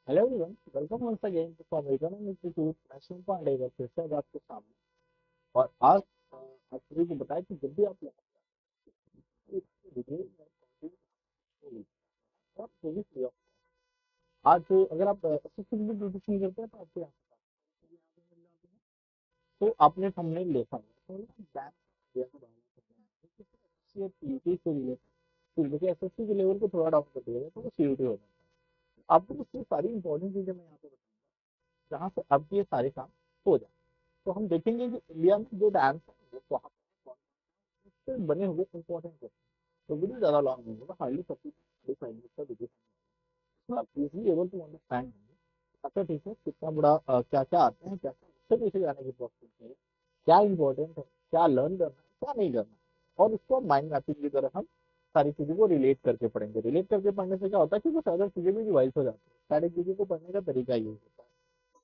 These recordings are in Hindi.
Hello everyone, welcome once again to from economic institute. मैं शिव पांडे का फिर से आज आपके सामने। और आज आप सभी को बताया कि जब भी आप आज अगर आप असिस्टेंट प्रोटेक्शन करते हैं तो आपको यहाँ तो आपने थंबनेल देखा होगा, तो बैंक इंडिया के बारे में सीयूटी से रिलेटेड देखिए एसएससी के लेवल को थोड़ा डाउन कर दिया जाए तो वो सीयूटी हो जाता है। आपको उसकी सारी इंपॉर्टेंट चीजें मैं यहाँ पे बताऊंगा जहाँ से आपके ये सारे काम हो जाए। तो हम देखेंगे कि इंडिया में जो डैम्स है वो वहाँ पे बने हुए इंपॉर्टेंट है। तो वीडियो ज्यादा लॉन्ग नहीं होगा, हार्डली 30 का वीडियो, तो आप इजीली एबल टू अंडरस्टैंड होंगे। अच्छा ठीक है, कितना बड़ा क्या क्या आते हैं, क्या क्या उससे पीछे जाने की प्रोसेस है, क्या इंपॉर्टेंट है, क्या लर्न करना है, क्या नहीं करना है, और उसको माइंड मैपिंग की तरह हम सारी चीजों को रिलेट करके पढ़ेंगे। रिलेट करके पढ़ने से क्या होता है कि कुछ अदर चीजें भी रिवाइज हो जाती है। सारी चीजों को पढ़ने का तरीका ये होता है,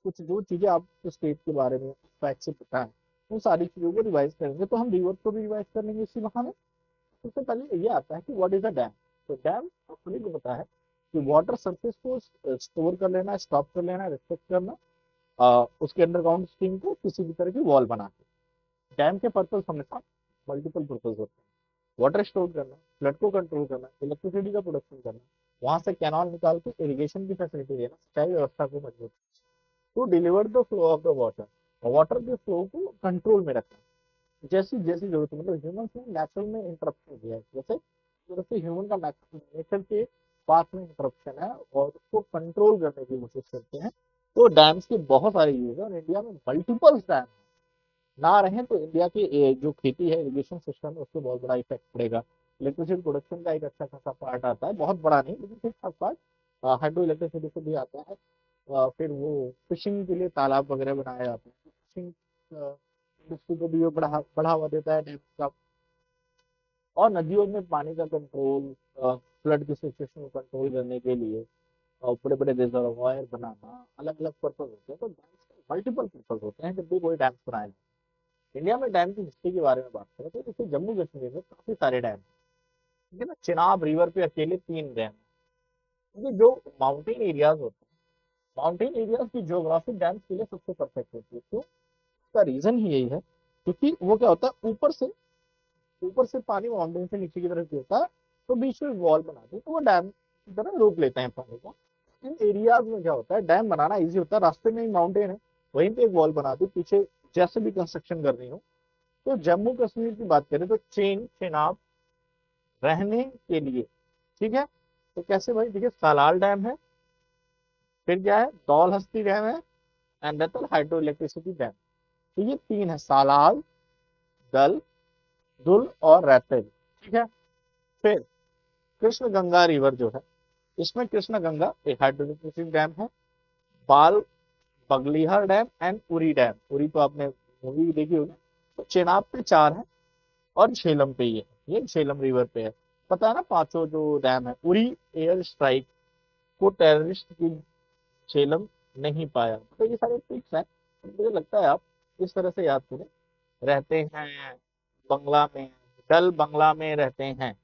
कुछ जो चीजें आपको स्टेट के बारे में फैक्ट से पता है उन सारी चीजों को रिवाइज करेंगे, तो हम रिवर्स को भी रिवाइज कर लेंगे इसी बहाने। सबसे पहले ये आता है कि व्हाट इज अ डैम। तो डैम अपने को पता है कि वाटर सरफेस को स्टोर कर लेना, स्टॉप कर लेना, रिस्ट्रिक्ट करना, उसके अंडरग्राउंड स्ट्रीम को किसी भी तरह की वॉल बना के। डैम के पर्पज हमेशा मल्टीपल पर्पज होते हैं। वाटर स्टोर करना, फ्लड को कंट्रोल करना, इलेक्ट्रिसिटी का प्रोडक्शन करना, वहां से कैनाल निकाल के इरिगेशन की फैसिलिटी देना, सिंचाई व्यवस्था को मजबूत to deliver the flow of the water, water के फ्लो को कंट्रोल में रखना। जैसी जैसी जरूरत है, मतलब ह्यूमन ने नेचुरल में इंटरप्शन किया है, जैसे ह्यूमन का नेचर के पास में इंटरप्शन है और उसको कंट्रोल करने की कोशिश करते हैं। तो डैम्स के बहुत सारे यूज है और इंडिया में मल्टीपल डैम ना रहे तो इंडिया की जो खेती है, इरिगेशन सिस्टम है, उसको बहुत बड़ा इफेक्ट पड़ेगा। इलेक्ट्रिसिटी प्रोडक्शन का एक अच्छा खासा पार्ट आता है, बहुत बड़ा नहीं लेकिन ठीक ठाक पार्ट हाइड्रो इलेक्ट्रिसिटी से भी आता है। फिर वो फिशिंग के लिए तालाब वगैरह बनाए जाते हैं, फिशिंग इंडस्ट्री को भी वो बढ़ावा देता है डैम का। और नदियों में पानी का कंट्रोल, फ्लड की सिचुएशन को कंट्रोल करने के लिए और बड़े बड़े रिजर्वायर बनाना, अलग अलग पर्पज होते हैं। तो डैम्स के मल्टीपल पर्पज होते हैं जब भी कोई डैम्स बनाए। इंडिया में डैम की हिस्ट्री के बारे में बात करें तो जैसे जम्मू कश्मीर में काफी सारे डैम हैं। ठीक है ना, चिनाब रिवर पे अकेले 3 डैम हैं। क्योंकि जो माउंटेन एरियाज होते हैं, माउंटेन एरियाज की ज्योग्राफी डैम्स के लिए सबसे परफेक्ट होती है। क्यों? उसका रीजन ही यही है क्योंकि वो क्या होता है, ऊपर से पानी माउंटेन से नीचे की तरफ गिरता है, तो बीच में वॉल बनाते हैं तो वो डैम की तरह रोक लेते हैं पानी को। इन एरियाज में क्या होता है, डैम बनाना इजी होता है, रास्ते में ही माउंटेन है, वहीं पे एक वॉल बना दी पीछे, जैसे भी कंस्ट्रक्शन कर रही हो। तो जम्मू कश्मीर की बात करें तो चेनाब रहने के लिए, ठीक है। तो कैसे भाई, देखिए सालाल डैम है, फिर क्या है, दौल हस्ती डैम है, and Ratle hydro electricity dam. तो ये 3 है, सालाल, दल, दुल और रैतल। ठीक है। फिर कृष्ण गंगा रिवर जो है, इसमें कृष्ण गंगा एक हाइड्रो इलेक्ट्रिसिटी डैम है, बाल Baglihar dam and Uri dam. Uri तो आपने मूवी भी देखी होगी। तो चेनाब पे 4 है और झेलम पे ये झेलम रिवर पे है। पता है ना, पांचों जो डैम है, उरी एयर स्ट्राइक को टेररिस्ट की झेलम नहीं पाया। तो ये सारे ट्रिक्स हैं, तो मुझे लगता है आप इस तरह से याद करें। रहते हैं बंगला में, डल बंगला में रहते हैं,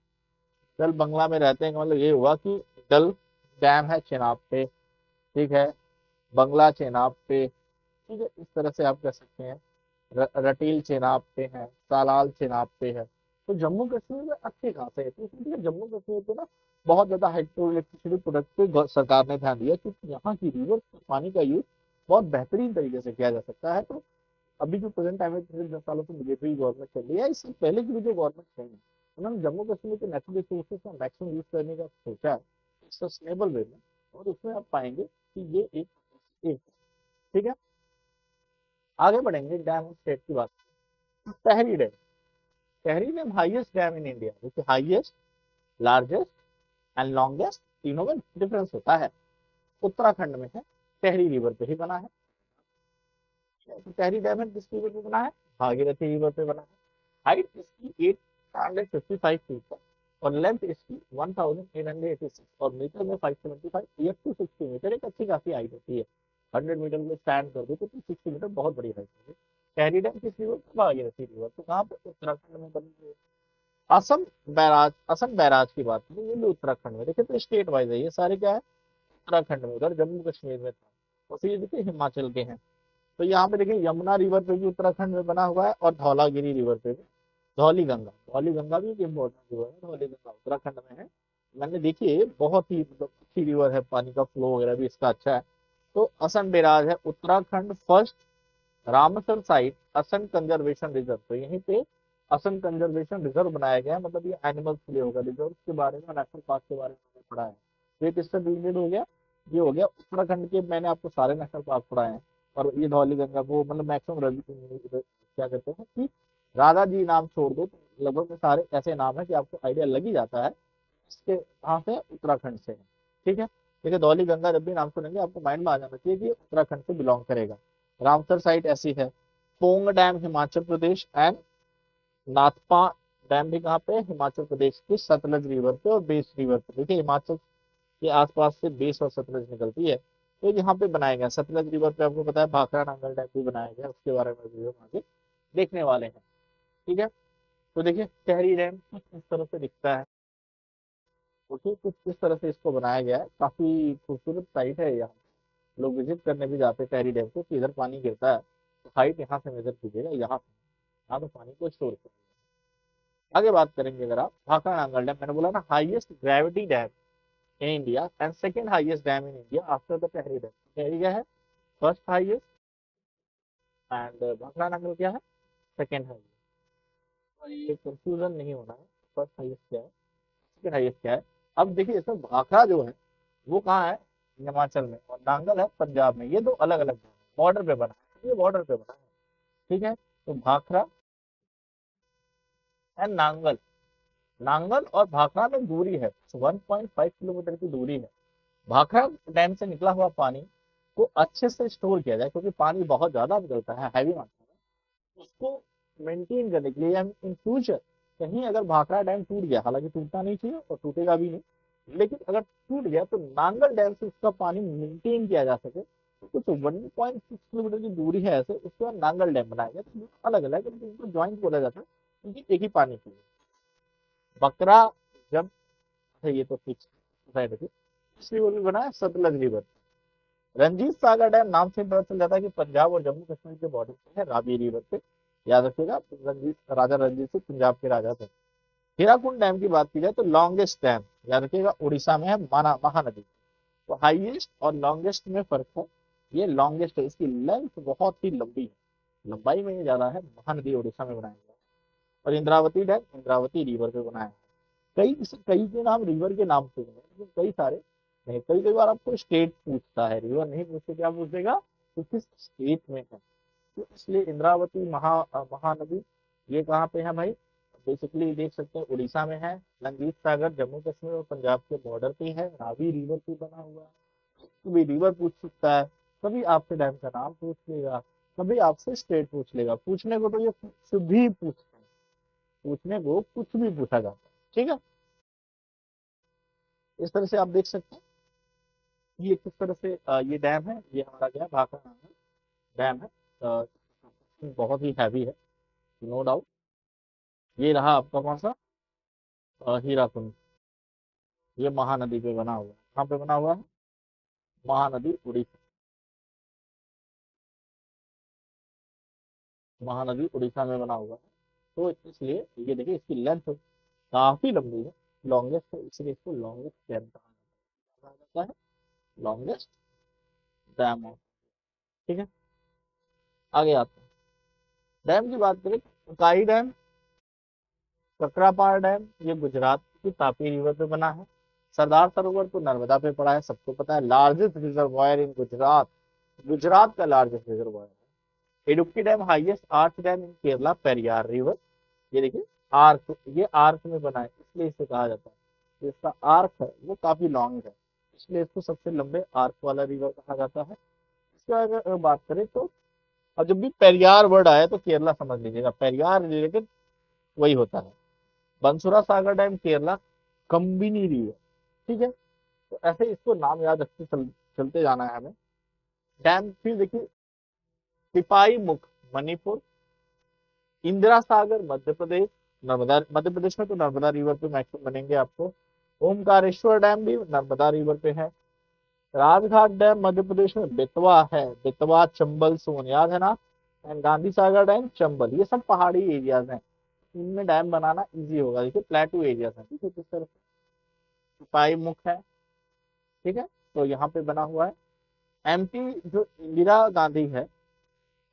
डल बंगला में रहते हैं का मतलब ये हुआ कि डल डैम है चेनाब पे, ठीक है, बंगला चेनाब पे, ठीक है, इस तरह से आप कह सकते हैं। रटील चेनाब पे है, सालाल चेनाब पे है। तो जम्मू कश्मीर में अच्छी खासे है, तो इसलिए जम्मू कश्मीर पे ना बहुत ज्यादा हाइड्रो इलेक्ट्रिसिटी प्रोडक्ट पे सरकार ने ध्यान दिया क्योंकि यहाँ की रिवर पानी का यूज बहुत बेहतरीन तरीके से किया जा सकता है। तो अभी जो प्रेजेंट टाइम में पिछले 10 सालों से बीजेपी गवर्नमेंट चल रही है, इससे पहले की भी जो गवर्नमेंट है उन्होंने जम्मू कश्मीर के नेचुरल रिसोर्सेज का मैक्सिमम यूज करने का सोचा है सस्टेनेबल वे में। और उसमें आप पाएंगे कि ये एक ठीक है। आगे बढ़ेंगे डैम और स्टेट की बात। टहरी dam, Tahri dam highest dam in India, देखिए हाईएस्ट, लार्जेस्ट एंड लॉन्गेस्ट, तीनों में डिफरेंस होता है। उत्तराखंड में है, टहरी रिवर पे ही बना है। तो टहरी डैम है किस रिवर पे बना है, भागीरथी रिवर पे बना है। हाइट इसकी 855 फीट है और लेंथ इसकी 1886 और मीटर में 575, 8 to 60 मीटर, एक अच्छी खासी हाइट होती है। 100 मीटर में स्टैंड कर दो तो 60 मीटर बहुत बड़ी हाइट होगी। टहरी डैम किस रिवर पे, भागीरथी रिवर। तो कहाँ पे, उत्तराखंड में बनी हुई है। असम बैराज, असम बैराज की बात करें, ये भी उत्तराखंड में। देखिए तो स्टेट वाइज है ये सारे, क्या है, उत्तराखंड में, उधर जम्मू कश्मीर में था। और फिर ये देखिए हिमाचल के हैं। तो यहाँ पे देखिए यमुना रिवर पे भी उत्तराखंड में बना हुआ है, और धौलागिरी रिवर पे भी, धौली गंगा भी एक इम्पोर्टेंट रिवर है, धौली गंगा उत्तराखंड में है। मैंने देखिए बहुत ही मतलब अच्छी रिवर है, पानी का फ्लो वगैरह भी इसका अच्छा है। तो असम बैराज है Uttarakhand first Ramsar site Assam conservation reserve. तो यहीं पे असम कंजर्वेशन रिजर्व बनाया गया है, मतलब ये एनिमल्स के लिए होगा रिजर्व के बारे में, नेशनल पार्क के बारे में हमने पढ़ा है। तो ये किससे रिलेटेड हो गया, ये हो गया उत्तराखंड के, मैंने आपको सारे नेशनल पार्क पढ़ाए हैं। और ये धौली गंगा वो मतलब मैक्सिमम क्या कहते हैं कि राधा जी नाम छोड़ दो तो लगभग में सारे ऐसे नाम है कि आपको आइडिया लग ही जाता है इसके कहाँ से, उत्तराखंड से है। ठीक है, देखिए धौली गंगा जब भी नाम सुनेंगे आपको माइंड में आ जाना चाहिए कि ये उत्तराखंड से बिलोंग करेगा। रामसर साइट ऐसी है। Pong dam Himachal Pradesh, and Nathpa dam भी कहाँ पे, हिमाचल प्रदेश की सतलज रिवर पे और बेस रिवर पे। देखिए हिमाचल के आसपास से बेस और सतलज निकलती है, तो यहाँ पे बनाया गया सतलज रिवर पे। आपको पता है भाखड़ा नांगल डैम भी बनाया गया, उसके बारे में भी हम आगे देखने वाले हैं। ठीक है, तो देखिए टहरी डैम कुछ इस तरह से दिखता है। ओके, कुछ इस तरह से इसको बनाया गया है, काफी खूबसूरत साइट है यहाँ। लोग विजिट करने भी जाते हैं टहरी डैम को, कि इधर पानी गिरता है तो हाइट यहाँ से मेजर कीजिएगा, यहाँ से यहाँ तो पानी को स्टोर कर। आगे बात करेंगे अगर आप भाखड़ा नांगल डैम, मैंने बोला ना highest gravity dam in India and second highest dam in India after the Tahri dam. टहरी क्या है, first highest, and Bhakra Nangal क्या है, सेकंड हाईएस्ट। और ये कंफ्यूजन नहीं होना है, फर्स्ट हाईएस्ट क्या है, सेकंड हाईएस्ट क्या है। अब देखिए इसमें भाखड़ा जो है वो कहाँ है, हिमाचल में, और नांगल है पंजाब में। ये दो अलग अलग बॉर्डर पे बना है, ये बॉर्डर पे बना है। ठीक है, तो भाखड़ा एंड नांगल, नांगल और भाखड़ा में दूरी है 1.5 किलोमीटर की दूरी है। भाखड़ा डैम से निकला हुआ पानी को अच्छे से स्टोर किया जाए, क्योंकि पानी बहुत ज्यादा निकलता है हैवी मात्रा में, उसको मेंटेन करने के लिए हम इन फ्यूचर कहीं अगर भाखड़ा डैम टूट गया, हालांकि टूटना नहीं चाहिए और टूटेगा भी नहीं, लेकिन अगर टूट गया तो नांगल डैम से उसका पानी मेंटेन किया जा सके। तो कुछ 1.6 किलोमीटर की दूरी है ऐसे, उसके बाद नांगल डैम बनाया गया। तो अलग अलग उनको ज्वाइंट बोला जाता है, क्योंकि एक ही पानी की बकरा जब, अच्छा ये तो फिक्स साइड है। दूसरी रिवर भी बना है सतलज रिवर। रंजीत सागर डैम नाम से पता चल जाता है कि पंजाब और जम्मू कश्मीर के बॉर्डर पे है, रावी रिवर पे। याद रखिएगा, राजा रंजीत सिंह पंजाब के राजा थे। हीराकुंड डैम की बात की जाए तो लॉन्गेस्ट डैम, याद रखिएगा उड़ीसा में है, माना महानदी। तो हाईएस्ट और लॉन्गेस्ट में फर्क है, ये लॉन्गेस्ट है, इसकी लेंथ बहुत ही लंबी है, लंबाई में ये ज्यादा है। महानदी उड़ीसा में बनाया गया है। और इंद्रावती डैम इंद्रावती रिवर पे बनाया है। कई कई के नाम रिवर के नाम से हैं, लेकिन कई सारे नहीं। कई कई बार आपको स्टेट पूछता है, रिवर नहीं पूछते, क्या पूछेगा तो किस स्टेट में है। तो इसलिए इंद्रावती महानदी ये कहाँ पे है भाई, बेसिकली देख सकते हैं उड़ीसा में है। रंजीत सागर जम्मू कश्मीर और पंजाब के बॉर्डर पे है, रावी रिवर पे बना हुआ है। तो भी रिवर पूछ सकता है, कभी आपसे डैम का नाम पूछ लेगा, कभी आपसे स्टेट पूछ लेगा। पूछने को तो ये कुछ भी पूछते हैं, पूछने को कुछ भी पूछा जाता है। ठीक है, इस तरह से आप देख सकते हैं ये किस तरह से ये डैम है, ये हमारा क्या भाखड़ा डैम है। अ, बहुत ही हैवी है, नो डाउट। ये रहा आपका कौन सा, हीराकुंड। ये महानदी पे बना हुआ है, कहाँ पे बना हुआ है, महानदी उड़ीसा, महानदी उड़ीसा में बना हुआ है। तो इसलिए ये देखिए इसकी लेंथ काफी लंबी है, लॉन्गेस्ट है, इसलिए इसको लॉन्गेस्ट डैम कहा जाता है, लॉन्गेस्ट डैम। ठीक है, आगे आते हैं। डैम की बात करें तो काई डैम, ककरापार डैम ये गुजरात की तापी रिवर पे बना है। सरदार सरोवर तो नर्मदा पे पड़ा है, सबको पता है, largest reservoir in Gujarat, Gujarat का लार्जेस्ट रिजर्वायर है। Idukki dam highest arch dam in Kerala, Periyar river. ये देखिए आर्क, ये आर्क में बना है इसलिए इसे कहा जाता है, तो इसका आर्क है वो काफी लॉन्ग है, इसलिए इसको सबसे लंबे आर्क वाला रिवर कहा जाता है। इसका अगर बात करें तो, और जब भी पेरियार वर्ड आए तो केरला समझ लीजिएगा, पेरियार रिलेटेड वही होता है। बंसुरा सागर डैम केरला, कम्बिनी रिवर। ठीक है, तो ऐसे इसको नाम याद रखते चलते जाना है हमें। डैम फिर देखिए सिपाही मुख मणिपुर, इंदिरा सागर मध्य प्रदेश, नर्मदा मध्य प्रदेश में तो नर्मदा रिवर पे मैक्सिमम बनेंगे आपको। ओमकारेश्वर डैम भी नर्मदा रिवर पे है। राजघाट डैम मध्य प्रदेश में बेतवा है, बेतवा चंबल सोन, याद है ना। एंड गांधी सागर डैम चंबल, ये सब पहाड़ी एरियाज हैं, इनमें डैम बनाना इजी होगा। देखिए प्लेटू एरियाज है, ठीक है, किस तरह से सिपाही मुख है, ठीक है, तो यहाँ पे बना हुआ है। एमपी जो इंदिरा गांधी है,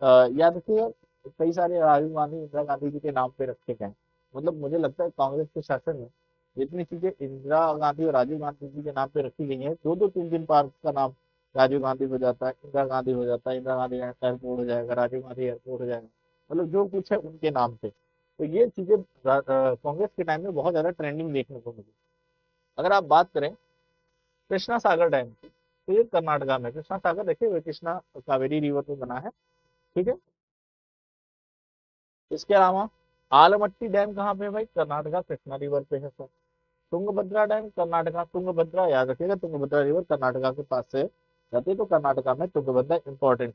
याद रखिए, कई सारे राजीव गांधी इंदिरा गांधी जी के नाम पे रखे गए हैं। मतलब मुझे लगता है कांग्रेस के शासन में जितनी चीजें इंदिरा गांधी और राजीव गांधी जी के नाम पे रखी गई हैं, दो दो तीन तीन पार्क का नाम राजीव गांधी हो जाता है, इंदिरा गांधी हो जाता है, इंदिरा गांधी एयरपोर्ट हो जाएगा, राजीव गांधी एयरपोर्ट हो जाएगा, मतलब जो कुछ है उनके नाम पे। तो ये चीजें कांग्रेस के टाइम में बहुत ज्यादा ट्रेंडिंग देखने को मिली। अगर आप बात करें कृष्णा सागर डैम की, तो ये कर्नाटका में कृष्णा सागर, देखिए वो कृष्णा कावेरी रिवर पे बना है, ठीक है। इसके अलावा आलमट्टी डैम कहाँ पे है भाई, कर्नाटका कृष्णा रिवर पे है सर। तुंगभद्रा डैम कर्नाटका, तुंगभद्रा याद रखिएगा, तुंगभद्रा रिवर कर्नाटका के पास से जाती है, तो कर्नाटका में तुंगभद्रा इंपॉर्टेंट।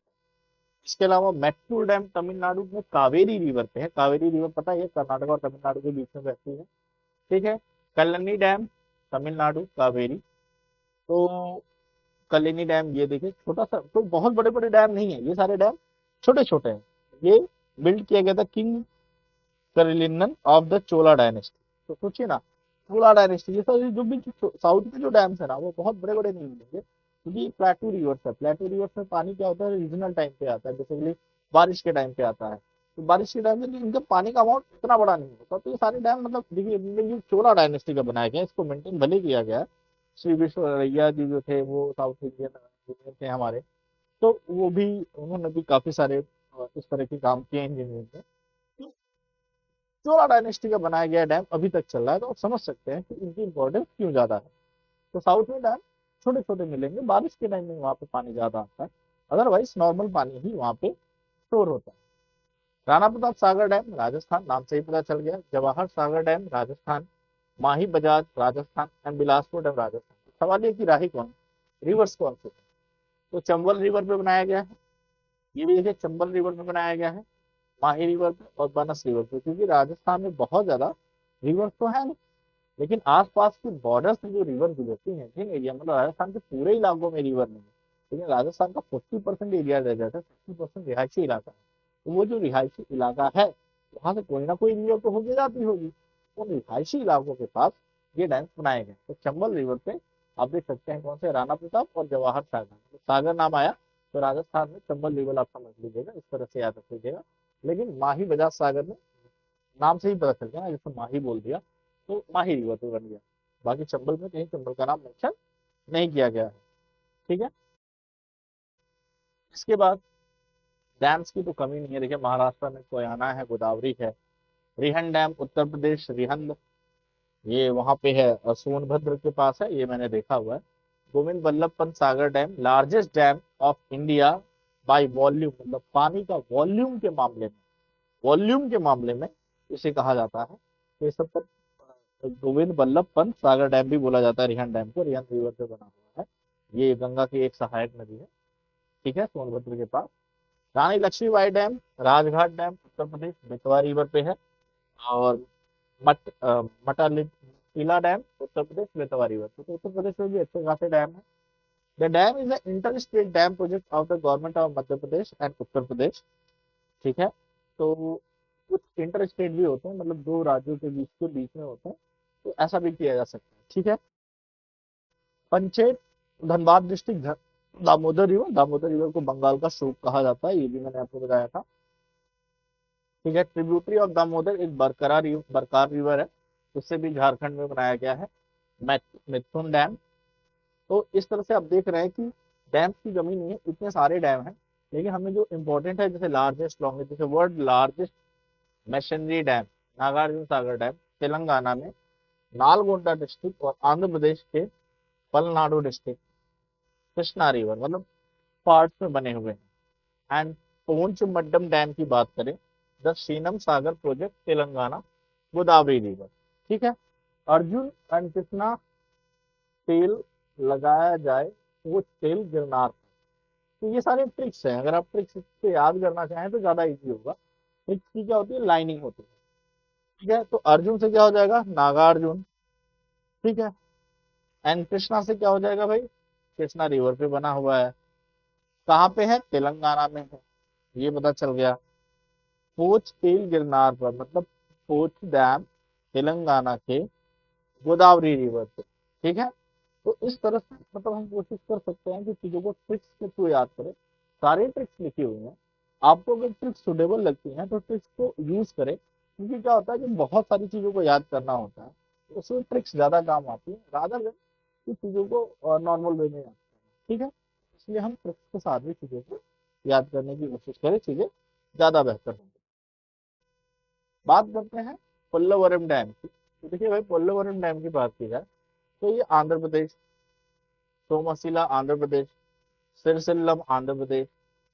इसके अलावा मैट्टूर डैम तमिलनाडु में कावेरी रिवर पे है, कावेरी रिवर पता है, ये कर्नाटका और तमिलनाडु के बीच में बहती है, ठीक है। कल्लनी डैम तमिलनाडु कावेरी, तो कलिनी डैम ये देखिए छोटा सा, तो बहुत बड़े बड़े डैम नहीं है, ये सारे डैम छोटे छोटे हैं। ये बिल्ड किया गया था king Cullinan of the Chola dynasty. तो सोचिए ना, चोला डायनेस्टी, ये सारे जो भी साउथ में जो डैम्स है ना, वो बहुत बड़े बड़े नहीं मिलेंगे, क्योंकि प्लेटू रिवर्स है, प्लेटू रिवर्स में पानी क्या होता है, रीजनल टाइम पे आता है, बेसिकली बारिश के टाइम पे आता है। तो बारिश के टाइम में तो इनका पानी का अमाउंट इतना बड़ा नहीं होता, तो ये सारे डैम मतलब देखिए ये चोला डायनेस्टी का बनाया गया है, इसको मेंटेन भले किया गया है। श्री विश्वरैया जी जो थे वो साउथ इंडियन इंजीनियर थे हमारे, तो वो भी, उन्होंने भी काफी सारे इस तरह के काम किए इंजीनियरिंग में। तो चोला डायनेस्टी का बनाया गया डैम अभी तक चल रहा है, तो आप समझ सकते हैं कि इनकी इंपॉर्टेंस क्यों ज्यादा है। तो साउथ में डैम छोटे छोटे मिलेंगे, बारिश के टाइम में वहां पे पानी ज्यादा आता है, अदरवाइज नॉर्मल पानी ही वहां पे स्टोर होता है। राणा प्रताप सागर डैम राजस्थान, नाम से ही पता चल गया। Jawahar Sagar dam Rajasthan, Mahi Bajaj Rajasthan, and Bilaspur dam Rajasthan. सवाल ये कि राही कौन, रिवर्स कौन से। तो चंबल रिवर पे बनाया गया है, ये भी देखिए चंबल रिवर में बनाया गया है, माही रिवर पे और बनस रिवर पे, क्योंकि राजस्थान में बहुत ज्यादा रिवर तो है नहीं, लेकिन आसपास के बॉर्डर से जो रिवर गुजरती है जिन एरिया, मतलब राजस्थान के पूरे इलाकों में रिवर नहीं है, लेकिन राजस्थान का 40% एरिया रह जाता है, 60% रिहायशी इलाका है। तो वो जो रिहायशी इलाका है, वहां से कोई ना कोई रिवर तो होके जाती होगी, उन रिहायशी इलाकों के पास ये डैम बनाए गए। तो चंबल रिवर पे आप देख सकते हैं कौन से, राणा प्रताप और जवाहर सागर, तो सागर नाम आया तो राजस्थान में चंबल रिवर आप समझ लीजिएगा, इस तरह से याद रख लीजिएगा। लेकिन माही बजाज सागर में नाम से ही पता चल गया ना, जैसे माही बोल दिया तो माही रिवर पे बन गया, बाकी चंबल में कहीं चंबल का नाम मेंशन नहीं किया गया है, ठीक है। इसके बाद डैम्स की तो कमी नहीं है, देखिए महाराष्ट्र में कोयना है, गोदावरी है। रिहंद डैम उत्तर प्रदेश रिहंद, ये वहां पे है, सोनभद्र के पास है, ये मैंने देखा हुआ है। Govind Ballabh Pant Sagar dam largest dam of India by volume, मतलब पानी का वॉल्यूम के मामले में, वॉल्यूम के मामले में इसे कहा जाता है। तो ये सब पर गोविंद बल्लभ पंत सागर डैम भी बोला जाता है रिहंद डैम को, रिहंद रिवर पे बना हुआ है, ये गंगा की एक सहायक नदी है, ठीक है, सोनभद्र के पास। रानी Lakshmibai dam Rajghat dam Uttar Pradesh Betwa river पे है। और मटालिला डैम उत्तर प्रदेश बेतवा रिवर पे, तो उत्तर प्रदेश में भी अच्छे खासे डैम है। The dam is the interstate dam project of the government of Madhya Pradesh and Uttar Pradesh, ठीक है। तो कुछ इंटर स्टेट भी होते हैं, मतलब दो राज्यों के बीच में होते हैं, तो ऐसा भी किया जा सकता है, ठीक है। पंचेत धनबाद डिस्ट्रिक्ट, दामोदर रिवर को बंगाल का शोक कहा जाता है, ये भी मैंने आपको बताया था, ठीक है। ट्रिब्यूटरी ऑफ दामोदर एक बरकार रिवर है, उससे भी झारखंड में बनाया गया है। मिथुन डैम। तो इस तरह से आप देख रहे हैं कि डैम की कमी नहीं है, इतने सारे डैम हैं, लेकिन हमें जो इंपॉर्टेंट है, जैसे लार्जेस्ट लॉन्गेस्ट, जैसे world largest machinery dam Nagarjuna Sagar dam Telangana में नालगोंडा डिस्ट्रिक्ट और आंध्र प्रदेश के पलनाडु डिस्ट्रिक्ट, कृष्णा रिवर, मतलब पार्ट्स में बने हुए हैं। एंड पोंचमड्डम डैम की बात करें, the Sheenam Sagar project Telangana Godavari river, ठीक है। अर्जुन एंड कृष्णा तेल लगाया जाए, वो तेल गिरनार। तो ये सारे ट्रिक्स हैं, अगर आप ट्रिक्स से याद करना चाहें तो ज्यादा इजी होगा। ट्रिक्स की क्या होती है, लाइनिंग होती है, ठीक है। तो अर्जुन से क्या हो जाएगा, नागार्जुन, ठीक है। एंड कृष्णा से क्या हो जाएगा भाई, कृष्णा रिवर पे बना हुआ है। कहाँ पे है? तेलंगाना में है, ये पता चल गया। पोच तेल गिरनार पर, मतलब पोच डैम तेलंगाना के गोदावरी रिवर पे, ठीक है। तो इस तरह से मतलब हम कोशिश कर सकते हैं कि चीजों को ट्रिक्स के थ्रू याद करें। सारी ट्रिक्स लिखी हुई हैं, आपको अगर ट्रिक्स सुटेबल लगती हैं तो ट्रिक्स को यूज करें, क्योंकि क्या होता है कि बहुत सारी चीजों को याद करना होता है, तो उसमें ट्रिक्स ज्यादा काम आती है रादर देन कि चीजों को नॉर्मल वे में याद करना, ठीक है। इसलिए हम ट्रिक्स के साथ भी चीजों को याद करने की कोशिश करें, चीजें ज्यादा बेहतर होंगी। बात करते हैं पोल्लवरम डैम की। तो देखिए भाई, पोल्लवरम डैम की बात की जाए तो ये आंध्र प्रदेश, सोमशिला आंध्र प्रदेश, सिरसिल्लम आंध्र प्रदेश।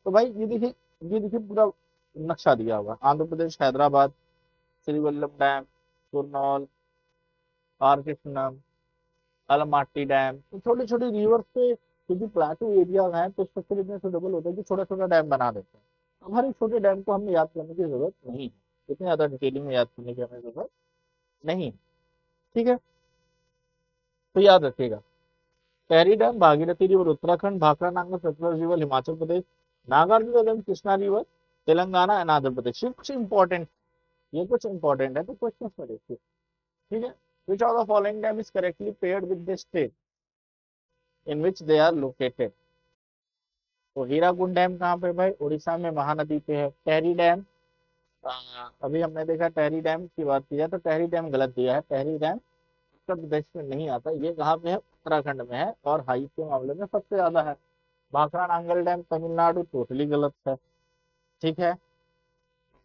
तो भाई ये देखिए पूरा नक्शा दिया हुआ है। आंध्र प्रदेश हैदराबाद, श्रीवल्लभ डैम, कुरनौल, आर कृष्णम, अलमाटी डैम। तो छोटे छोटे रिवर्स पे क्योंकि प्लाटू एरिया है तो स्ट्रक्चर इतने सुटेबल होते हैं कि छोटा छोटा डैम बना देते हैं। अब हर एक छोटे डैम को हमें याद करने की जरूरत नहीं है, इतनी ज्यादा डिटेलिंग में याद करने की हमें जरूरत नहीं है, ठीक है। तो याद रखिएगा, Tehri dam Bhagirathi river Uttarakhand, Bhakra Nangal Sutlej river Himachal Pradesh, Nagarjuna dam Krishna river Telangana and Andhra Pradesh. ये कुछ इंपॉर्टेंट है तो क्वेश्चन में देखिए, ठीक है। Which of the following dam is correctly paired with the state in which they are located. तो हीराकुंड डैम कहाँ पे भाई? उड़ीसा में महानदी पे है। टेहरी डैम, अभी हमने देखा टेहरी डैम की बात की जाए तो टेहरी डैम गलत दिया है। टेहरी डैम उत्तर प्रदेश में नहीं आता, ये कहाँ पे है? उत्तराखंड में है और हाइट के मामले में सबसे ज्यादा है। भाखड़ा नांगल डैम तमिलनाडु, टोटली गलत है, ठीक है।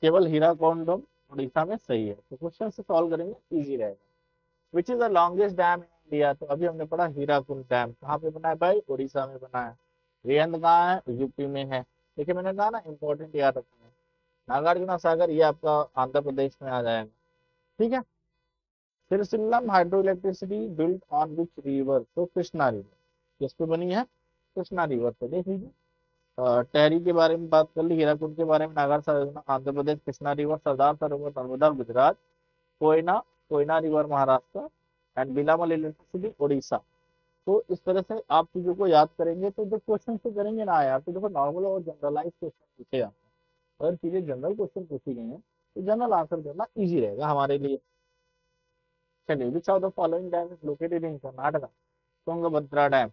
केवल हीराकुंडम उड़ीसा में सही है। तो क्वेश्चन से सॉल्व करेंगे, इजी रहेगा। Which is the longest dam in India? तो अभी हमने पढ़ा हीराकुंड डैम कहाँ पे बना है भाई? उड़ीसा में बना है। रिहंद कहाँ है? यूपी में है। देखिए मैंने कहा ना, इंपॉर्टेंट याद रखना है। नागार्जुना सागर ये आपका आंध्र प्रदेश में आ जाएगा, ठीक है। फिर सिल्लम hydroelectricity built on which river? तो कृष्णा रिवर। किस पे बनी है? कृष्णा रिवर पे। देख लीजिए, टेहरी के बारे में बात कर ली, हीराकुंड के बारे में Nagarjuna Andhra Pradesh, Krishna river Sardar Sarovar Narmada Gujarat, Koyna Koyna river Maharashtra and बिलामल इलेक्ट्रिसिटी उड़ीसा। तो इस तरह से आप चीजों को याद करेंगे तो जब क्वेश्चन से करेंगे ना यार, तो देखो नॉर्मल और जनरलाइज क्वेश्चन पूछे जाते हैं। अगर चीजें जनरल क्वेश्चन पूछी गई हैं तो जनरल आंसर करना इजी रहेगा हमारे लिए। चलिए, विच of the following dam is located in Karnataka? Tungabhadra dam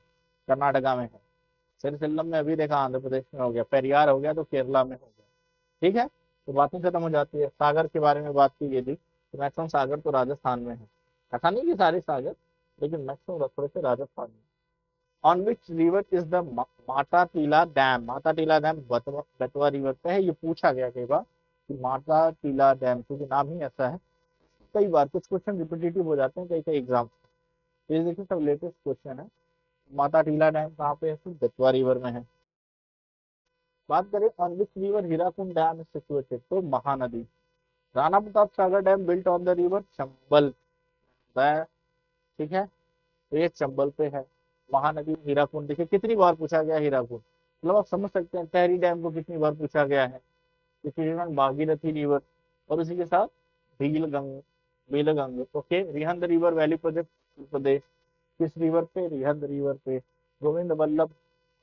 Karnataka में है। सिरसिल्लम में अभी देखा आंध्र प्रदेश में हो गया, पेरियार हो गया तो केरला में हो गया, ठीक है। तो बातें खत्म हो जाती है। सागर के बारे में बात की गई थी, तो मैक्सिमम सागर तो राजस्थान में है। ऐसा नहीं कि सारे सागर, लेकिन मैक्सिमम थोड़े से राजस्थान में। On which river is the Mata Tila dam? Mata Tila dam Betwa river पे है। ये पूछा गया कई बार कि माता टीला डैम, क्योंकि नाम ही ऐसा है। कई बार कुछ क्वेश्चन रिपीटेटिव हो जाते हैं कई कई एग्जाम। ये देखिए सब लेटेस्ट क्वेश्चन है। माता टीला डैम कहाँ पे है? तो बेतवा रिवर में है। बात करें on which river Hirakud dam is situated? तो Mahanadi. Rana Pratap Sagar dam built on the river Chambal, ठीक है। तो ये चंबल पे है। महानदी हीराकुंड, देखिए कितनी बार पूछा गया हीराकुंड, मतलब आप समझ सकते हैं टहरी डैम को कितनी बार पूछा गया है। इसी भागीरथी रिवर और उसी के साथ भीलगंग, बेलगंग, okay. Rihand river valley project Uttar Pradesh, किस रिवर पे? रिहंद रिवर पे। गोविंद वल्लभ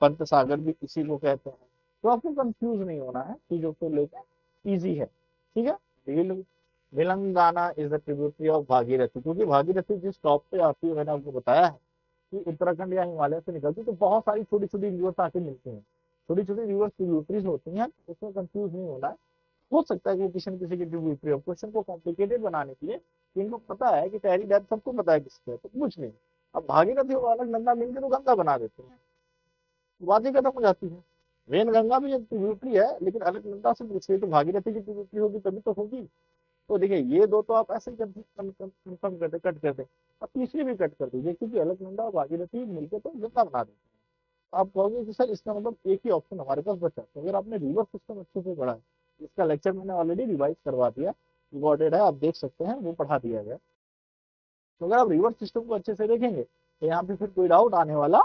पंत सागर भी इसी को कहते हैं। तो आपको कंफ्यूज नहीं होना है, चीजों को लेकर इजी है, ठीक है। Bhil Telangana is the tributary of Bhagirathi, क्योंकि भागीरथी जिस टॉप पे आती है, मैंने आपको बताया है कि उत्तराखंड या हिमालय से निकलती है, तो बहुत सारी छोटी छोटी रिवर्स आके मिलती हैं। छोटी छोटी रिवर्स ट्रिब्यूटरीज होती हैं, उसमें कंफ्यूज नहीं होना है। हो सकता है कि किसी न किसी की ट्रिब्यूटरी हो। क्वेश्चन को कॉम्प्लिकेटेड बनाने के लिए इनको पता है कि टहरी डैम सबको पता है किसका है, तो कुछ नहीं। अब भागीरथी और अलग गंगा मिलकर तो गंगा बना देते हैं, बात ही खत्म हो जाती है। वेन गंगा भी एक ट्रिब्यूटरी है, लेकिन अलकनंदा से पूछिए तो भागीरथी की ट्रिब्यूटरी होगी तभी तो होगी। तो देखिए ये दो तो आप ऐसे ही कंफर्म कर दे, कट कर दे। अब तीसरी भी कट कर दीजिए, क्योंकि अलकनंदा और भागीरथी मिलकर तो गंगा बना देते हैं। आप कहोगे कि सर इसका मतलब एक ही ऑप्शन हमारे पास बचा। तो अगर आपने रिवर सिस्टम अच्छे से पढ़ा है, इसका लेक्चर मैंने ऑलरेडी रिवाइज करवा दिया, रिकॉर्डेड है, आप देख सकते हैं, वो पढ़ा दिया गया। तो अगर आप रिवर सिस्टम को अच्छे से देखेंगे तो यहाँ पे फिर कोई डाउट आने वाला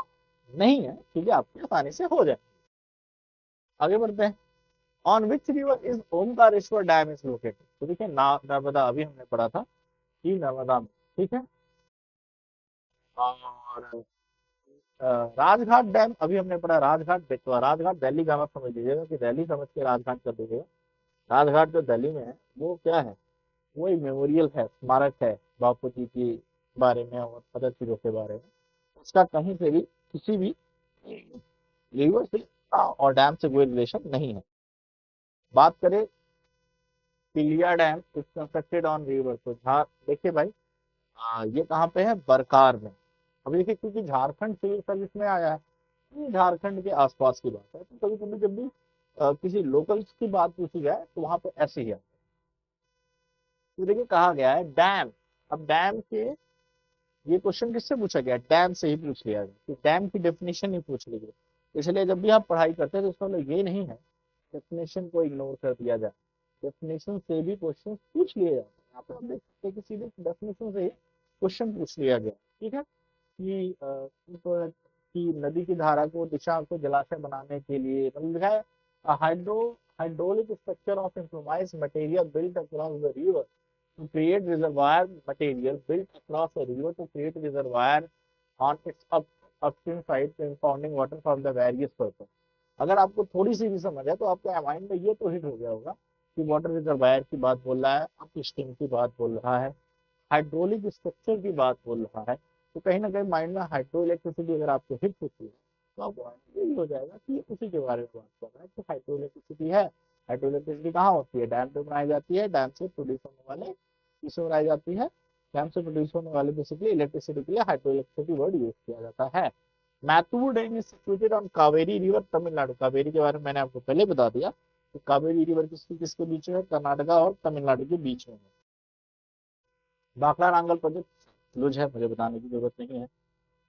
नहीं है, ठीक है, आपकी आसानी से हो जाए। आगे बढ़ते हैं। On which river is Omkareshwar dam is located? तो देखिए नर्मदा, अभी हमने पढ़ा था कि नर्मदा में, ठीक है। और राजघाट डैम अभी हमने पढ़ा, राजघाट बेतवा, राजघाट दिल्ली का मत समझ लीजिएगा कि दिल्ली समझ के राजघाट कर दीजिएगा। राजघाट जो दिल्ली में है वो क्या है, वो एक मेमोरियल है, स्मारक है बापू जी के बारे में और अदर चीजों के बारे में। उसका कहीं से भी किसी भी रिवर से और डैम से कोई रिलेशन नहीं है। बात करें पिलिया dam is constructed on river, तो झार देखिए भाई, ये कहाँ पे है, बरकार में। अभी देखिए क्योंकि झारखंड सिविल सर्विस में आया है, ये झारखंड के आसपास की बात है, तो कभी कभी जब भी किसी लोकल्स की बात पूछी जाए तो वहां पे ऐसे ही है। तो देखिए कहा गया है डैम, अब डैम के, ये क्वेश्चन किससे पूछा गया, डैम से ही पूछ लिया गया, कि डैम की डेफिनेशन ही पूछ ली गई। इसलिए जब भी आप पढ़ाई करते हैं तो इसका मतलब ये नहीं है डेफिनेशन को इग्नोर कर दिया जाए, डेफिनेशन से भी क्वेश्चन पूछ लिए जाते हैं। यहाँ पे हम देख सकते हैं कि सीधे डेफिनेशन से ही क्वेश्चन पूछ लिया गया। ठीक है कि नदी की धारा को, दिशा को जलाशय बनाने के लिए, मतलब लिखा है hydro hydraulic structure of improvised material built across the river to create reservoir material built across the river to create reservoir on its upstream side to impounding water from the various purpose। अगर आपको थोड़ी सी भी समझ है तो आपके माइंड में ये तो हिट हो गया होगा कि वाटर रिजर्वायर की बात बोल रहा है, अपस्ट्रीम की बात बोल रहा है, हाइड्रोलिक स्ट्रक्चर की बात बोल रहा है। तो कहीं ना कहीं माइंड में हाइड्रो इलेक्ट्रिसिटी अगर आपको हिट होती है तो आपको यही हो जाएगा कि उसी के बारे में बात कर रहा है कि हाइड्रो इलेक्ट्रिसिटी है। हाइड्रो इलेक्ट्रिसिटी कहाँ होती है, डैम पे बनाई जाती है, डैम से प्रोड्यूस होने वाले किससे बनाई जाती है, डैम से प्रोड्यूस होने वाले बेसिकली इलेक्ट्रिसिटी के लिए हाइड्रो इलेक्ट्रिसिटी वर्ड यूज किया जाता है। Mettur dam is situated on Kaveri river Tamil Nadu, Kaveri के बारे में मैंने आपको पहले बता दिया कि कावेरी रिवर किसके किसके बीच में है, कर्नाटका और तमिलनाडु के बीच में है। भाखड़ा नांगल प्रोजेक्ट लुज है, मुझे बताने की जरूरत नहीं है।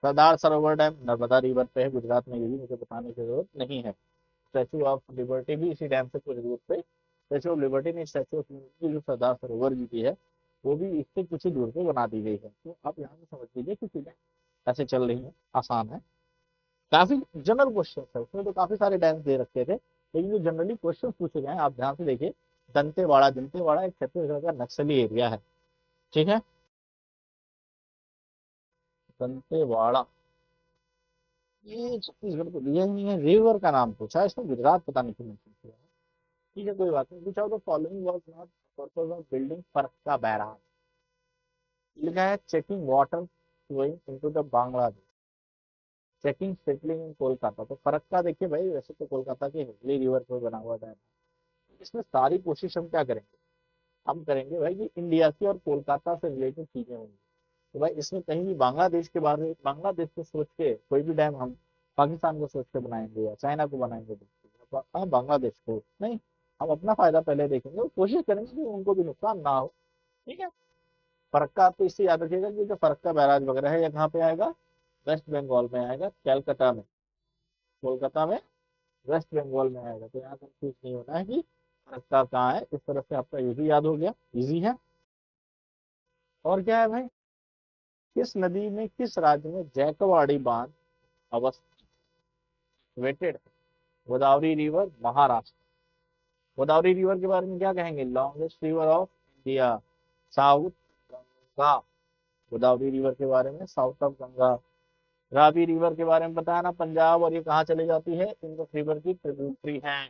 सरदार सरोवर डैम नर्मदा रिवर पे है गुजरात में, ये भी मुझे बताने की जरूरत नहीं है। स्टैचू ऑफ लिबर्टी भी इसी डैम से कुछ दूर पे, स्टैचू ऑफ लिबर्टी नहीं, स्टैचू ऑफ लिबर्टी जो सरदार सरोवर जी की है वो भी इससे कुछ ही दूर पे बना दी गई है। तो आप यहाँ से समझ लीजिए कि चीजें ऐसे चल रही है, आसान है। काफी जनरल क्वेश्चन है उसमें, तो काफी सारे डैम्स दे रखे थे, लेकिन जो जनरली क्वेश्चन पूछे गए हैं आप ध्यान से देखिए। दंतेवाड़ा, दंतेवाड़ा एक छत्तीसगढ़ का नक्सली एरिया है। ठीक है, दंतेवाड़ा ये छत्तीसगढ़ को दिया ही नहीं है, रिवर का नाम पूछा है, इसमें गुजरात पता नहीं क्यों मेंशन किया है। ठीक है कोई बात नहीं। Which of the following was not purpose of building Farakka barrage, लिखा है checking water flowing into the Bangladesh, checking settling in Kolkata. तो फरक्का देखिए भाई, वैसे तो कोलकाता के हुगली रिवर पर बना हुआ डैम है। इसमें सारी कोशिश हम क्या करेंगे, हम करेंगे भाई कि इंडिया की और कोलकाता से रिलेटेड चीजें होंगी। तो भाई इसमें कहीं भी बांग्लादेश के बारे में, बांग्लादेश को सोच के कोई भी डैम हम पाकिस्तान को सोच के बनाएंगे या चाइना को बनाएंगे, हम बांग्लादेश को नहीं, हम अपना फायदा पहले देखेंगे और कोशिश करेंगे कि उनको भी नुकसान ना हो। ठीक है, फरक्का आपको इससे याद रखिएगा कि जो फरक्का बैराज वगैरह है ये कहाँ पे आएगा, वेस्ट बंगाल में आएगा, कैलकाटा में, कोलकाता में, वेस्ट बंगाल में आएगा। तो यहाँ कंफ्यूज नहीं होना है कि फरक्का कहाँ है, इस तरह से आपका ये भी याद हो गया, इजी है। और क्या है भाई, किस नदी में, किस राज्य में जैकवाड़ी बांध अवस्थित है, गोदावरी रिवर महाराष्ट्र। गोदावरी रिवर के बारे में क्या कहेंगे, longest river of India, south Ganga. Godavari river के बारे में south of Ganga. Ravi river के बारे में बताया ना, पंजाब, और ये कहाँ चली जाती है, इंडस रिवर की ट्रिब्यूटरी है।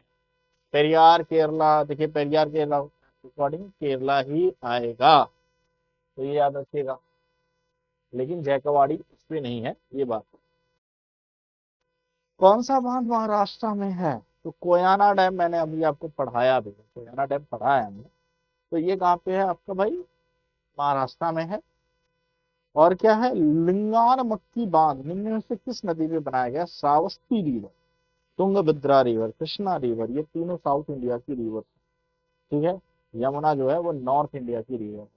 पेरियार केरला, देखिए पेरियार केरला अकॉर्डिंग केरला ही आएगा, तो ये याद रखिएगा। लेकिन जैकवाड़ी इसमें नहीं है, ये बात। कौन सा बांध महाराष्ट्र में है, तो कोयना डैम, मैंने अभी आपको पढ़ाया भी है, कोयना डैम पढ़ाया है हमने। तो ये कहाँ पे है आपका भाई, महाराष्ट्र में है। और क्या है, लिंगान मक्की बांध निम्न में से किस नदी में बनाया गया, Shravasti river, Tungabhadra river, Krishna river, ये तीनों साउथ इंडिया की रिवर। ठीक है, यमुना जो है वो नॉर्थ इंडिया की रिवर है।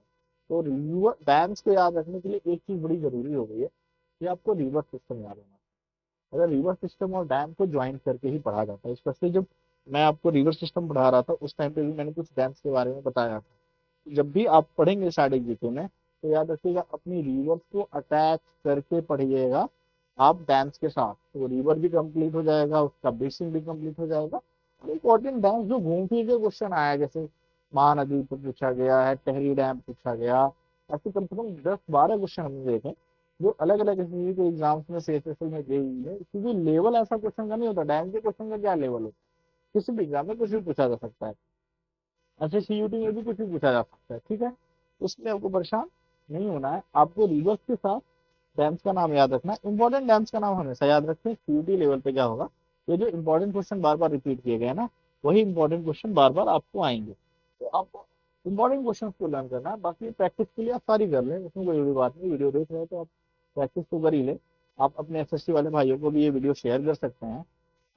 तो रिवर डैम्स को याद रखने के लिए एक चीज बड़ी जरूरी हो गई है कि आपको रिवर सिस्टम याद होना। अगर रिवर सिस्टम और डैम को ज्वाइन करके ही पढ़ा जाता है, स्पेशली जब मैं आपको रिवर सिस्टम पढ़ा रहा था उस टाइम पे भी मैंने कुछ डैम्स के बारे में बताया था। जब भी आप पढ़ेंगे स्टैटिक जीके में तो याद रखिएगा अपनी रिवर्स को अटैच करके पढ़िएगा आप डैम्स के साथ, तो रिवर भी कंप्लीट हो जाएगा, उसका बेसिन भी कंप्लीट हो जाएगा। इंपॉर्टेंट डैम्स जो घूम फिर के क्वेश्चन आया, जैसे महानदी पर पूछा गया है, टहरी डैम पूछा गया, ऐसे कम से कम 10-12 क्वेश्चन हमने देखे जो अलग अलग एसएससी के एग्जाम्स में सीएचएसएल में गई हुई है, क्योंकि लेवल ऐसा क्वेश्चन का नहीं होता, डैम के क्वेश्चन का क्या लेवल होता है, किसी भी एग्जाम में कुछ भी पूछा जा सकता है, ऐसे सीयूटी में भी कुछ भी पूछा जा सकता है, ठीक है। उसमें आपको परेशान नहीं होना है, आपको रिवर्स के साथ डैम्स का नाम याद रखना है, इंपॉर्टेंट डैम्स का नाम हमेशा याद रखें। सीयूटी लेवल पे क्या होगा, ये जो इंपॉर्टेंट क्वेश्चन बार बार रिपीट किए गए ना, वही इंपॉर्टेंट क्वेश्चन बार बार आपको आएंगे, तो आपको इंपॉर्टेंट क्वेश्चन को लर्न करना है। बाकी प्रैक्टिस के लिए आप सारी कर लें, उसमें कोई बड़ी बात नहीं, वीडियो देख रहे हैं तो आप प्रैक्टिस तो कर ही ले। आप अपने एसएससी वाले भाइयों को भी ये वीडियो शेयर कर सकते हैं,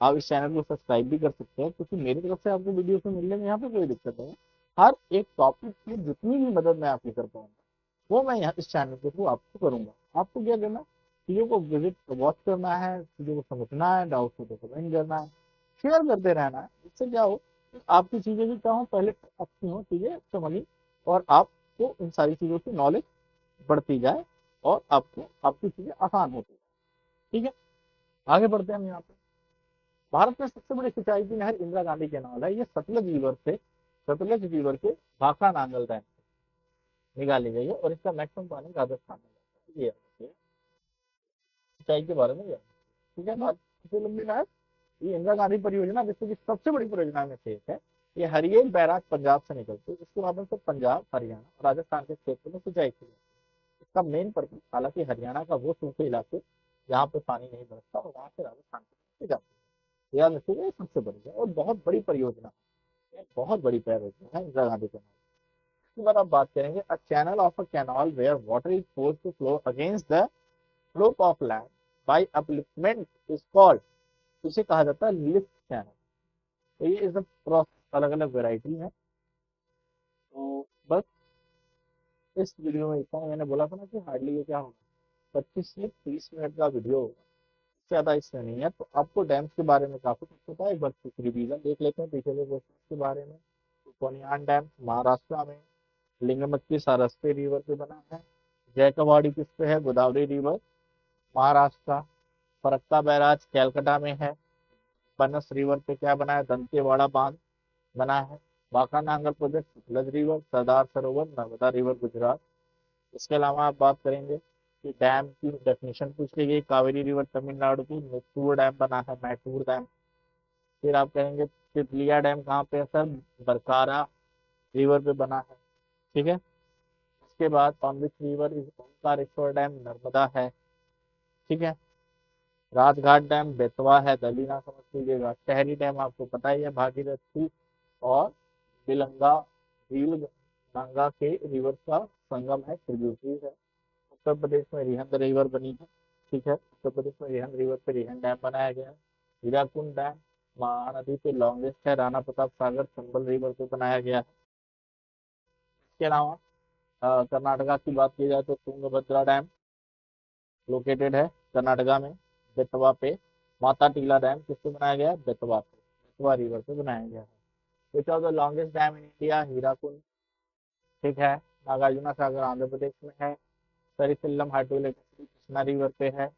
आप इस चैनल को सब्सक्राइब भी कर सकते हैं, क्योंकि मेरी तरफ से आपको वीडियो से मिलने में यहाँ पे कोई दिक्कत नहीं है। हर एक टॉपिक की जितनी भी मदद मैं आपकी कर पाऊंगा, वो मैं यहाँ इस चैनल के थ्रू आपको करूंगा। आपको क्या करना है, चीजों को विजिट वॉच करना है, चीजों को समझना है, डाउट हो तो कमेंट करना है, शेयर करते रहना है। इससे क्या हो कि आपकी चीजें भी क्या हो, पहले अच्छी हो, चीजें समझी, और आपको इन सारी चीजों की नॉलेज बढ़ती जाए, और आपको आपकी चीजें आसान होती है, ठीक है। आगे बढ़ते हैं हम यहाँ पे। भारत में सबसे बड़ी सिंचाई की नहर इंदिरा गांधी के नाम है, ये सतलज रिवर के भाखड़ा नांगल डैम निकाली गई है, और इसका मैक्सिमम पानी राजस्थान में जाता है। ये सिंचाई के बारे में ये, ठीक है। भारत की सबसे लंबी नहर, ये इंदिरा गांधी परियोजना विश्व की सबसे बड़ी परियोजना में से एक है। ये हरियल बैराज पंजाब से निकलती है, इसके माध्यम से पंजाब, हरियाणा और राजस्थान के क्षेत्र में सिंचाई की जाती है। इसका मेन पर्पज, हालांकि हरियाणा का वो सूखे इलाके जहाँ पे पानी नहीं बरसता, और वहां से राजस्थान की जाती है, याद रखिएगा, ये सबसे बड़ी है और बहुत बड़ी परियोजना, बहुत बड़ी परियोजना है इंदिरा गांधी के नाम। इसके बाद आप बात करेंगे, a channel of a canal where water is forced to flow against the slope of land by upliftment is called, इसे कहा जाता है लिफ्ट चैनल। तो ये इस प्रोसेस अलग अलग वेराइटी है। तो बस इस वीडियो में इतना, मैंने बोला था ना कि हार्डली ये क्या होगा, 25 से 30 मिनट का वीडियो होगा, ज्यादा इसमें नहीं है। तो आपको डैम्स के बारे में काफी कुछ पता है, एक बार रिवीजन देख लेते हैं पिछले क्वेश्चन के बारे में। कोनियान डैम महाराष्ट्र में, लिंगमच्ची सारस्वती रिवर पे बना है। जयकवाड़ी किस पे है, गोदावरी रिवर महाराष्ट्र। फरक्का बैराज कैलकाटा में है। बनस रिवर पे क्या बना है, दंतेवाड़ा बांध बना है। Banka Nangal project Sutlej river, Sardar Sarovar Narmada river Gujarat. इसके अलावा आप बात करेंगे कि डैम की डेफिनेशन पूछ ली गई, कावेरी रिवर तमिलनाडु की, मैसूर डैम बना है, मैसूर डैम। फिर आप कहेंगे तितलिया डैम कहाँ पे है सर, बरकारा रिवर पे बना है, ठीक है। इसके बाद on which river is Omkareshwar dam, Narmada है, ठीक है। राजघाट डैम बेतवा है, दिल्ली ना समझ लीजिएगा। शहरी डैम आपको पता ही है, भागीरथी और बिलंगा झील गंगा के रिवर का संगम है, ट्रिब्यूटरी है। उत्तर प्रदेश में रिहंद रिवर बनी है, ठीक है। उत्तर प्रदेश में रिहंद रिवर पे रिहंद डैम बनाया गया है। हीराकुंड डैम महानदी पे लॉन्गेस्ट है, राणा प्रताप सागर चंबल रिवर पे बनाया गया है। इसके अलावा कर्नाटका की बात की जाए तो तुंगभद्रा डैम लोकेटेड है कर्नाटका में, बेतवा पे। माता टीला डैम किससे बनाया गया है, बेतवा पे, बेतवा रिवर पे बनाया गया है। Which of the longest dam in India, Hirakud, ठीक है। नागार्जुना सागर आंध्र प्रदेश में है। सरिसिल्लम हाइड्रो इलेक्ट्रिसिटी कृष्णा रिवर पे है।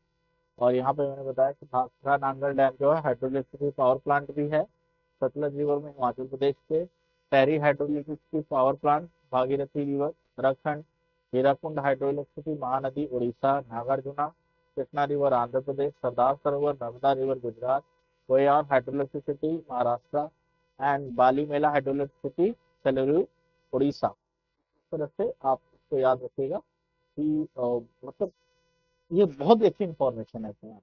और यहाँ पे मैंने बताया कि भाखड़ा नांगल डैम जो है हाइड्रो इलेक्ट्रिसिटी पावर प्लांट भी है सतलज रिवर में, हिमाचल प्रदेश के। Tehri hydroelectricity power plant Bhagirathi river Uttarakhand. Hirakud hydroelectricity Mahanadi Orissa. Nagarjuna Krishna river Andhra Pradesh. Sardar Sarovar Narmada river Gujarat. कोयार hydroelectricity Maharashtra. And Balimela hydroelectricity Sileru Orissa. इस तरह से आप इसको याद रखिएगा कि मतलब ये बहुत ही अच्छी इंफॉर्मेशन है इसमें,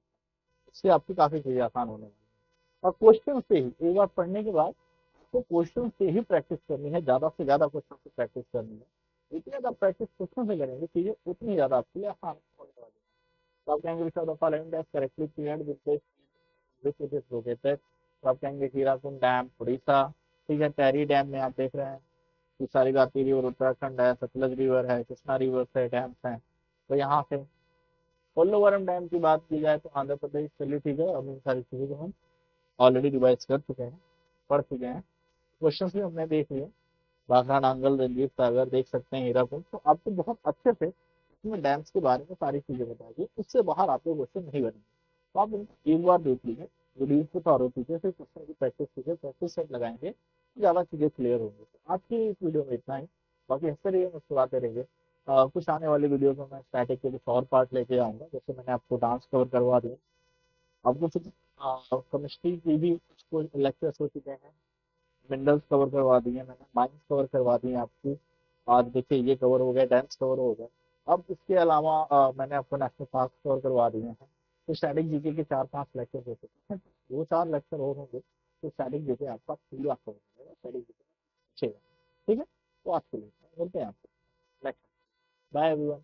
इससे आपकी काफी चीजें आसान होने वाली है। और क्वेश्चन से ही एक बार पढ़ने के बाद आपको क्वेश्चन से ही प्रैक्टिस करनी है, ज्यादा से ज्यादा क्वेश्चन से प्रैक्टिस करनी है। जितनी ज्यादा प्रैक्टिस क्वेश्चन से करेंगे चीजें उतनी ज्यादा आपके लिए आसान होने वाली है। तो आप कहेंगे विच of the following dash correctly cleared with this which it is located, तो आप कहेंगे हीराकुंड डैम उड़ीसा, ठीक है। टैरी डैम में आप देख रहे हैं कि सारीगाती रिवर उत्तराखंड है, सतलज रिवर है, कृष्णा रिवर से डैम्स हैं, तो यहाँ से। पोल्लोवरम डैम की बात की जाए तो आंध्र प्रदेश, चलिए ठीक है। अब इन सारी चीजों को हम ऑलरेडी रिवाइज कर चुके हैं, पढ़ चुके हैं, क्वेश्चन भी हमने देख लिए। भाखड़ा नांगल रंजीत सागर देख सकते हैं, हीराकुंड, तो आपको बहुत अच्छे से इसमें डैम्स के बारे में सारी चीजें बताइए, इससे बाहर आपके क्वेश्चन नहीं बनेंगे। तो आप इनको एक बार देख लीजिए, वीडियो को फॉलो कीजिए, फिर क्वेश्चन की प्रैक्टिस कीजिए, प्रैक्टिस सेट लगाएंगे तो ज्यादा चीजें क्लियर होंगी। तो आज की इस वीडियो में इतना ही, बाकी हंसते रहिए मुस्कुराते रहिए। कुछ आने वाली वीडियोस में मैं स्टैटिक के कुछ और पार्ट लेके आऊंगा, जैसे मैंने आपको डांस कवर करवा दिया, आपको फिर केमिस्ट्री की भी कुछ लेक्चर्स हो चुके हैं, मिनरल्स कवर करवा दिए मैंने, माइंस कवर करवा दिए आपकी। आज देखिए ये कवर हो गया, डांस कवर हो गया। अब इसके अलावा मैंने आपको नेशनल पार्क कवर करवा दिए हैं। तो स्टैटिक जीके के 4-5 लेक्चर हो चुके हैं, 2-4 लेक्चर और होंगे तो स्टैटिक जीके आपका पूरा कवर हो जाएगा, स्टैटिक जीके अच्छे। ठीक है, तो आज के लिए मिलते हैं आपको नेक्स्ट। Bye everyone.